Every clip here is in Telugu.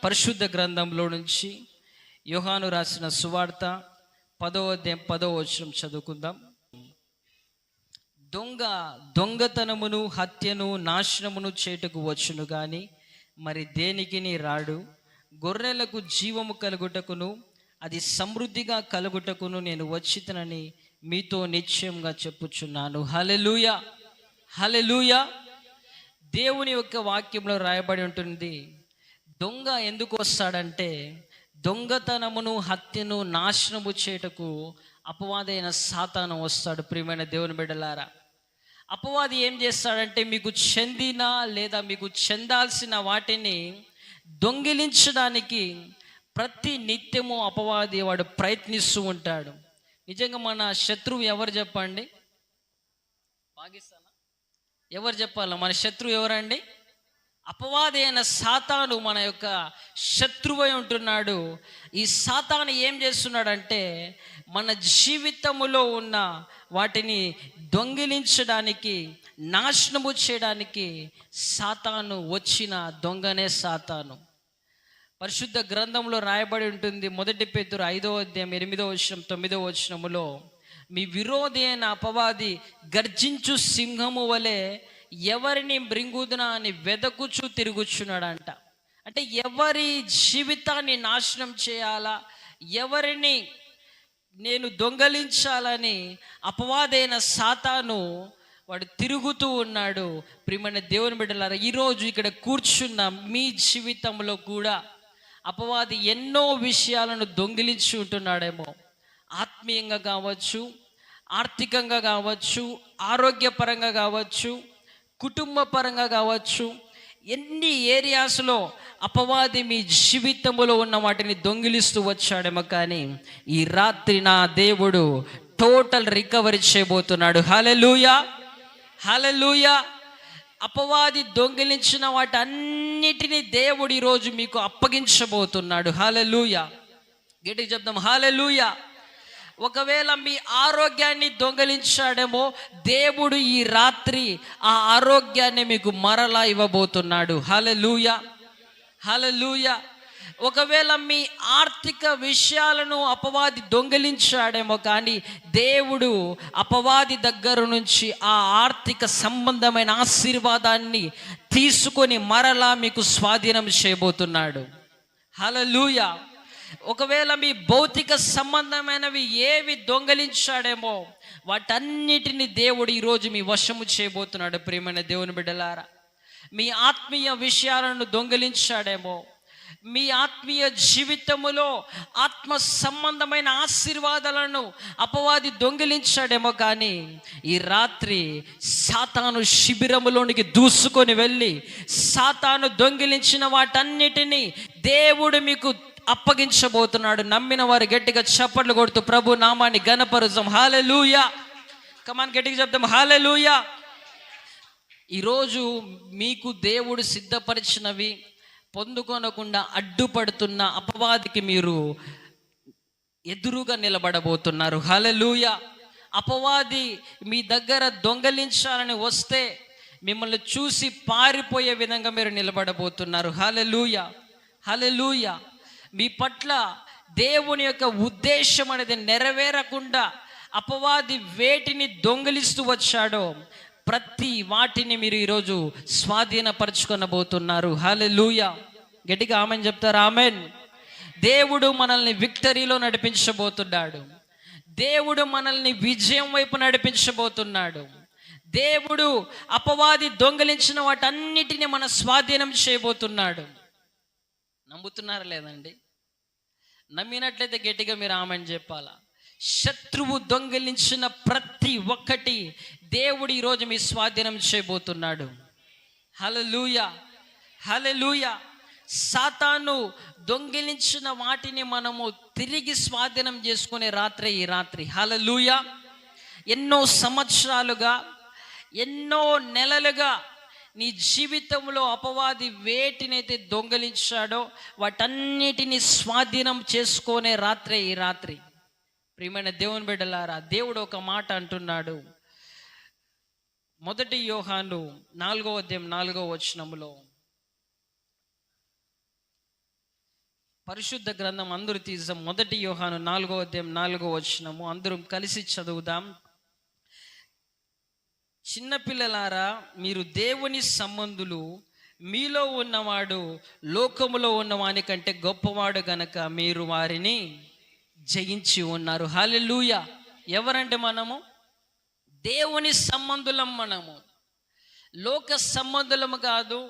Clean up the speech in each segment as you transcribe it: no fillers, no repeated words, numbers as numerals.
పరిశుద్ధ గ్రంథంలో నుంచి యోహాను రాసిన సువార్త 10వ అధ్యాయం 10వ వచనం చదువుకుందాం. దొంగతనమును హత్యను నాశనమును చేటుకు వచ్చును గాని మరి దేనికిని రాడు. గొర్రెలకు జీవము కలుగుటకును అది సమృద్ధిగా కలుగుటకును నేను వచ్చితనని మీతో నిశ్చయంగా చెప్పుచున్నాను. హల్లెలూయా, హల్లెలూయా. దేవుని యొక్క వాక్యంలో రాయబడి ఉంటుంది, దొంగ ఎందుకు వస్తాడంటే దొంగతనమును హత్యను నాశనము చేయుటకు అపవాదైన సాతాను వస్తాడు. ప్రియమైన దేవుని బిడ్డలారా, అపవాది ఏం చేస్తాడంటే మీకు చెందిన లేదా మీకు చెందాల్సిన వాటిని దొంగిలించడానికి ప్రతి నిత్యము అపవాది వాడు ప్రయత్నిస్తూ ఉంటాడు. నిజంగా మన శత్రువు ఎవరు చెప్పండి? పాకిస్తాన్ ఎవరు చెప్పాలి? మన శత్రువు ఎవరండి? అపవాది అయిన సాతాను మన యొక్క శత్రువై ఉంటున్నాడు. ఈ సాతాను ఏం చేస్తున్నాడంటే మన జీవితములో ఉన్న వాటిని దొంగిలించడానికి, నాశనము చేయడానికి సాతాను వచ్చిన దొంగనే సాతాను. పరిశుద్ధ గ్రంథంలో రాయబడి ఉంటుంది, 1 పేతురు 5వ అధ్యాయం 8వ వచనం 9వ వచనములో, మీ విరోధి అయిన అపవాది గర్జించు సింహము వలె ఎవరిని మృంగుదునా అని వెదకుచు తిరుగుచున్నాడంట. అంటే ఎవరి జీవితాన్ని నాశనం చేయాలా, ఎవరిని నేను దొంగలించాలని అపవాదైన సాతాను వాడు తిరుగుతూ ఉన్నాడు. ప్రియమైన దేవుని బిడ్డలారా, ఈరోజు ఇక్కడ కూర్చున్న మీ జీవితంలో కూడా అపవాది ఎన్నో విషయాలను దొంగిలించి ఉంటున్నాడేమో. ఆత్మీయంగా కావచ్చు, ఆర్థికంగా కావచ్చు, ఆరోగ్యపరంగా కావచ్చు, కుటుంబ పరంగా కావచ్చు, ఎన్ని ఏరియాస్లో అపవాది మీ జీవితంలో ఉన్న వాటిని దొంగిలిస్తూ వచ్చాడేమో. కానీ ఈ రాత్రి నా దేవుడు టోటల్ రికవరీ చేయబోతున్నాడు. హల్లెలూయా, హల్లెలూయా. అపవాది దొంగిలించిన వాటి అన్నిటినీ దేవుడు ఈరోజు మీకు అప్పగించబోతున్నాడు. హల్లెలూయా. గట్టిగా చెప్దాం, హల్లెలూయా. ఒకవేళ మీ ఆరోగ్యాన్ని దొంగిలించాడేమో, దేవుడు ఈ రాత్రి ఆ ఆరోగ్యాన్ని మీకు మరలా ఇవ్వబోతున్నాడు. హల్లెలూయా, హల్లెలూయా. ఒకవేళ మీ ఆర్థిక విషయాలను అపవాది దొంగిలించాడేమో, కానీ దేవుడు అపవాది దగ్గర నుంచి ఆ ఆర్థిక సంబంధమైన ఆశీర్వాదాన్ని తీసుకొని మరలా మీకు స్వాధీనం చేయబోతున్నాడు. హల్లెలూయా. ఒకవేళ మీ భౌతిక సంబంధమైనవి ఏవి దొంగలించాడేమో వాటన్నిటిని దేవుడు ఈరోజు మీ వశము చేయబోతున్నాడు. ప్రియమైన దేవుని బిడ్డలారా, మీ ఆత్మీయ విషయాలను దొంగలించాడేమో, మీ ఆత్మీయ జీవితములో ఆత్మ సంబంధమైన ఆశీర్వాదాలను అపవాది దొంగిలించాడేమో, కానీ ఈ రాత్రి సాతాను శిబిరములోనికి దూసుకొని వెళ్ళి సాతాను దొంగిలించిన వాటన్నిటినీ దేవుడు మీకు అప్పగించబోతున్నాడు. నమ్మిన వారు గట్టిగా చప్పట్లు కొడుతూ ప్రభు నామాన్ని ఘనపరుద్దాం. హల్లెలూయా. కమాన్, గట్టిగా చెప్దాం, హల్లెలూయా. ఈరోజు మీకు దేవుడు సిద్ధపరిచినవి పొందుకొనకుండా అడ్డుపడుతున్న అపవాదికి మీరు ఎదురుగా నిలబడబోతున్నారు. హల్లెలూయా. అపవాది మీ దగ్గర దొంగలించాలని వస్తే మిమ్మల్ని చూసి పారిపోయే విధంగా మీరు నిలబడబోతున్నారు. హల్లెలూయా, హల్లెలూయా. మీ పట్ల దేవుని యొక్క ఉద్దేశం అనేది నెరవేరకుండా అపవాది వేటిని దొంగిలిస్తూ వచ్చాడో ప్రతి వాటిని మీరు ఈరోజు స్వాధీనపరచుకొనబోతున్నారు. హల్లెలూయా. గట్టిగా ఆమెన్ చెప్తారు, ఆమెన్. దేవుడు మనల్ని విక్టరీలో నడిపించబోతున్నాడు. దేవుడు మనల్ని విజయం వైపు నడిపించబోతున్నాడు. దేవుడు అపవాది దొంగిలించిన వాటన్నిటిని మన స్వాధీనం చేయబోతున్నాడు. నమ్ముతున్నారా లేదండి? నమ్మినట్లయితే గట్టిగా మీరు ఆమెన్ చెప్పాలా. శత్రువు దొంగిలించిన ప్రతి ఒక్కటి దేవుడు ఈరోజు మీ స్వాధీనం చేయబోతున్నాడు. హల్లెలూయా, హల్లెలూయా. సాతాను దొంగిలించిన వాటిని మనము తిరిగి స్వాధీనం చేసుకునే రాత్రి ఈ రాత్రి. హల్లెలూయా. ఎన్నో సంవత్సరాలుగా, ఎన్నో నెలలుగా నీ జీవితంలో అపవాది వేటినైతే దొంగలించాడో వాటన్నిటిని స్వాధీనం చేసుకునే రాత్రే ఈ రాత్రి. ప్రియమైన దేవుని బిడ్డలారా, దేవుడు ఒక మాట అంటున్నాడు. 1 యోహాను 4వ అధ్యాయం 4వ వచనములో, పరిశుద్ధ గ్రంథం అందరూ తీసాం. 1 యోహాను 4వ అధ్యాయం 4వ వచనము అందరం కలిసి చదువుదాం. చిన్నపిల్లలారా, మీరు దేవుని సంబంధులు, మీలో ఉన్నవాడు లోకములో ఉన్నవాని కంటే గొప్పవాడు గనక మీరు వారిని జయించి ఉన్నారు. హల్లెలూయా. ఎవరంటే మనము దేవుని సంబంధులం. మనము లోక సంబంధులము కాదు,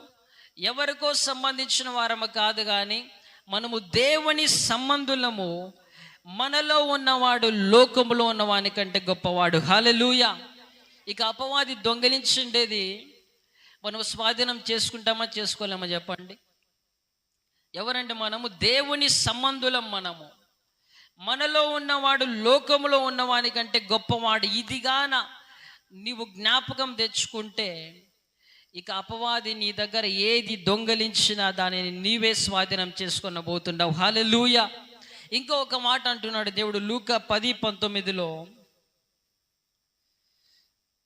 ఎవరికో సంబంధించిన వారము కాదు, కానీ మనము దేవుని సంబంధులము. మనలో ఉన్నవాడు లోకములో ఉన్నవాని కంటే గొప్పవాడు. హల్లెలూయా. ఇక అపవాది దొంగిలించిండేది మనం స్వాధీనం చేసుకుంటామా చేసుకోలేమా చెప్పండి? ఎవరంటే మనము దేవుని సంబంధులం. మనలో ఉన్నవాడు లోకములో ఉన్నవాని కంటే గొప్పవాడు. ఇదిగాన నీవు జ్ఞాపకం తెచ్చుకుంటే ఇక అపవాది నీ దగ్గర ఏది దొంగలించినా దానిని నీవే స్వాధీనం చేసుకున్న పోతున్నావు. హల్లెలూయా. ఇంకో ఒక మాట అంటున్నాడు దేవుడు లూకా 10:19.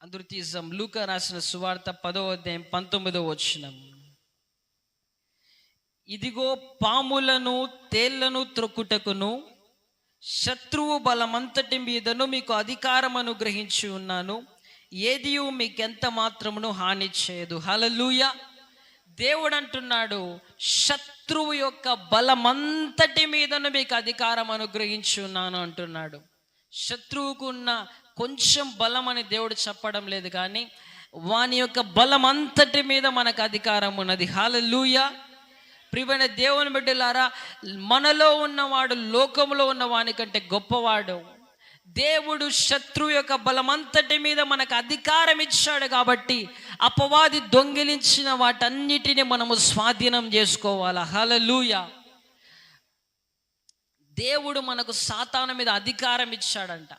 అందరూ తీసాం. లూకా రాసిన సువార్త 10వ అధ్యాయం 19వ వచనం. ఇదిగో పాములను తేళ్లను త్రొక్కుటకును శత్రువు బలమంతటి మీదను మీకు అధికారం అనుగ్రహించి ఉన్నాను, ఏదియు మీకెంత మాత్రమును హాని చేయదు. హల్లెలూయా. దేవుడు అంటున్నాడు, శత్రువు యొక్క బలమంతటి మీదను మీకు అధికారం అనుగ్రహించి ఉన్నాను అంటున్నాడు. శత్రువుకున్న కొంచెం బలం అని దేవుడు చెప్పడం లేదు, కానీ వాని యొక్క బలం అంతటి మీద మనకు అధికారం ఉన్నది. హల్లెలూయా. ప్రియమైన దేవుని బిడ్డలారా, మనలో ఉన్నవాడు లోకంలో ఉన్న వాని కంటే గొప్పవాడు. దేవుడు శత్రువు యొక్క బలమంతటి మీద మనకు అధికారం ఇచ్చాడు కాబట్టి అపవాది దొంగిలించిన వాటన్నిటిని మనము స్వాధీనం చేసుకోవాలి. హల్లెలూయా. దేవుడు మనకు సాతాను మీద అధికారం ఇచ్చాడంట.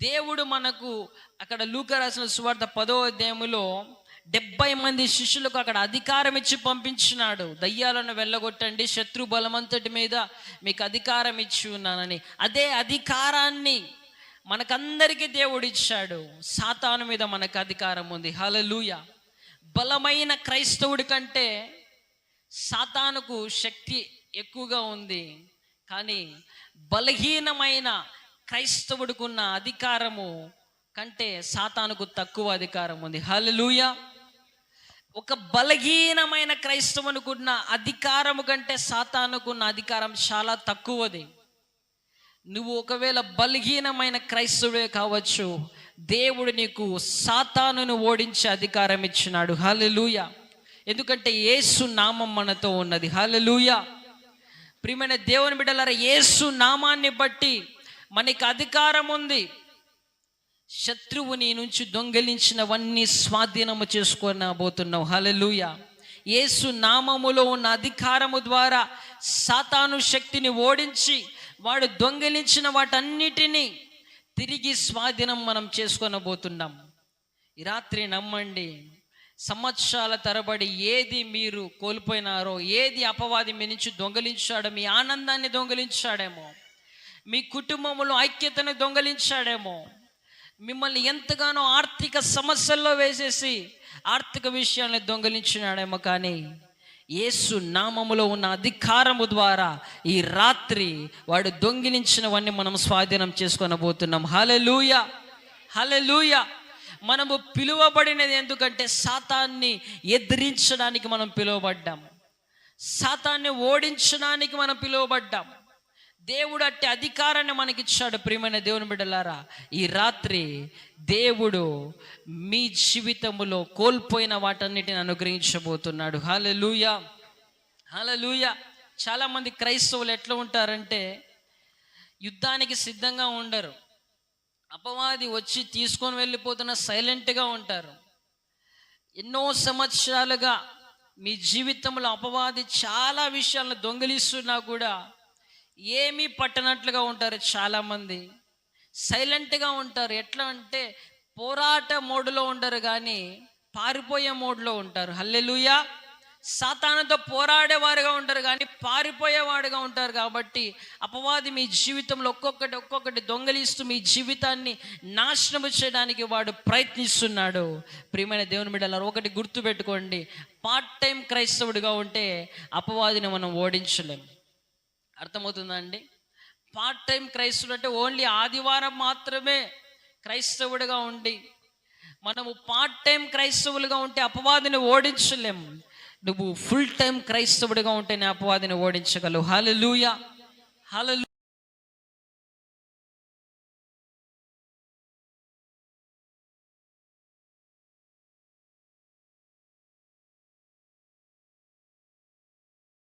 దేవుడు మనకు అక్కడ లూకా రాసిన సువార్త 10వ అధ్యాయంలో 70 మంది శిష్యులకు అక్కడ అధికారం ఇచ్చి పంపించినాడు. దయ్యాలను వెళ్ళగొట్టండి, శత్రు బలమంతటి మీద మీకు అధికారం ఇచ్చి ఉన్నానని. అదే అధికారాన్ని మనకందరికీ దేవుడు ఇచ్చాడు. సాతాను మీద మనకు అధికారం ఉంది. హల్లెలూయా. బలమైన క్రైస్తవుడి కంటే సాతానుకు శక్తి ఎక్కువగా ఉంది, కానీ బలహీనమైన క్రైస్తవుడికి ఉన్న అధికారము కంటే సాతానుకు తక్కువ అధికారం ఉంది. హల్లెలూయా. ఒక బలహీనమైన క్రైస్తవునికున్న అధికారము కంటే సాతానుకున్న అధికారం చాలా తక్కువది. నువ్వు ఒకవేళ బలహీనమైన క్రైస్తవుడే కావచ్చు, దేవుడు నీకు సాతానును ఓడించే అధికారం ఇచ్చినాడు. హల్లెలూయా. ఎందుకంటే యేసు నామం మనతో ఉన్నది. హల్లెలూయా. ప్రియమైన దేవుని బిడ్డలారా, యేసు నామాన్ని బట్టి మనకి అధికారం ఉంది. శత్రువు నీ నుంచి దొంగిలించినవన్నీ స్వాధీనము చేసుకోబోతున్నావు. హల్లెలూయా. యేసు నామములో ఉన్న అధికారము ద్వారా సాతాను శక్తిని ఓడించి వాడు దొంగిలించిన వాటన్నిటినీ తిరిగి స్వాధీనం మనం చేసుకోబోతున్నాం. ఈ రాత్రి నమ్మండి, సంవత్సరాల తరబడి ఏది మీరు కోల్పోయినారో, ఏది అపవాది మీ నుంచి దొంగిలించాడో, మీ ఆనందాన్ని దొంగిలించాడేమో, మీ కుటుంబంలో ఐక్యతను దొంగిలించాడేమో, మిమ్మల్ని ఎంతగానో ఆర్థిక సమస్యల్లో వేసేసి ఆర్థిక విషయాన్ని దొంగిలించినాడేమో, కానీ యేసు నామములో ఉన్న అధికారము ద్వారా ఈ రాత్రి వాడు దొంగిలించినవన్నీ మనం స్వాధీనం చేసుకోబోతున్నాం. హల్లెలూయా. హల్లెలూయా. మనము పిలువబడినది ఎందుకంటే సాతాన్ని ఎదిరించడానికి మనం పిలువబడ్డాం, సాతాన్ని ఓడించడానికి మనం పిలువబడ్డాం. దేవుడు అట్టి అధికారాన్ని మనకిచ్చాడు. ప్రియమైన దేవుని బిడ్డలారా, ఈ రాత్రి దేవుడు మీ జీవితంలో కోల్పోయిన వాటన్నిటిని అనుగ్రహించబోతున్నాడు. హల్లెలూయా. హల్లెలూయా. చాలామంది క్రైస్తవులు ఎట్లా ఉంటారంటే యుద్ధానికి సిద్ధంగా ఉండరు. అపవాది వచ్చి తీసుకొని వెళ్ళిపోతున్న సైలెంట్గా ఉంటారు. ఎన్నో సంవత్సరాలుగా మీ జీవితంలో అపవాది చాలా విషయాలను దొంగిలిస్తున్నా కూడా ఏమీ పట్టనట్లుగా ఉంటారు. చాలామంది సైలెంట్గా ఉంటారు. ఎట్లా అంటే పోరాట మోడ్లో ఉండరు, కానీ పారిపోయే మోడ్లో ఉంటారు. హల్లెలూయా. సాతానుతో పోరాడేవారుగా ఉంటారు కానీ పారిపోయేవాడుగా ఉంటారు. కాబట్టి అపవాది మీ జీవితంలో ఒక్కొక్కటి దొంగలిస్తూ మీ జీవితాన్ని నాశనం చేయడానికి వాడు ప్రయత్నిస్తున్నాడు. ప్రియమైన దేవుని బిడ్డలారా, ఒకటి గుర్తుపెట్టుకోండి, పార్ట్ టైం క్రైస్తవుడిగా ఉంటే అపవాదిని మనం ఓడించలేం. అర్థమవుతుందా అండి? పార్ట్ టైం క్రైస్తవుడు అంటే ఓన్లీ ఆదివారం మాత్రమే క్రైస్తవుడిగా ఉండి మనము పార్ట్ టైం క్రైస్తవులుగా ఉంటే అపవాదిని ఓడించలేం. నువ్వు ఫుల్ టైం క్రైస్తవుడిగా ఉంటేనే అపవాదిని ఓడించగలవు. హల్లెలూయా, హల్లెలూయా.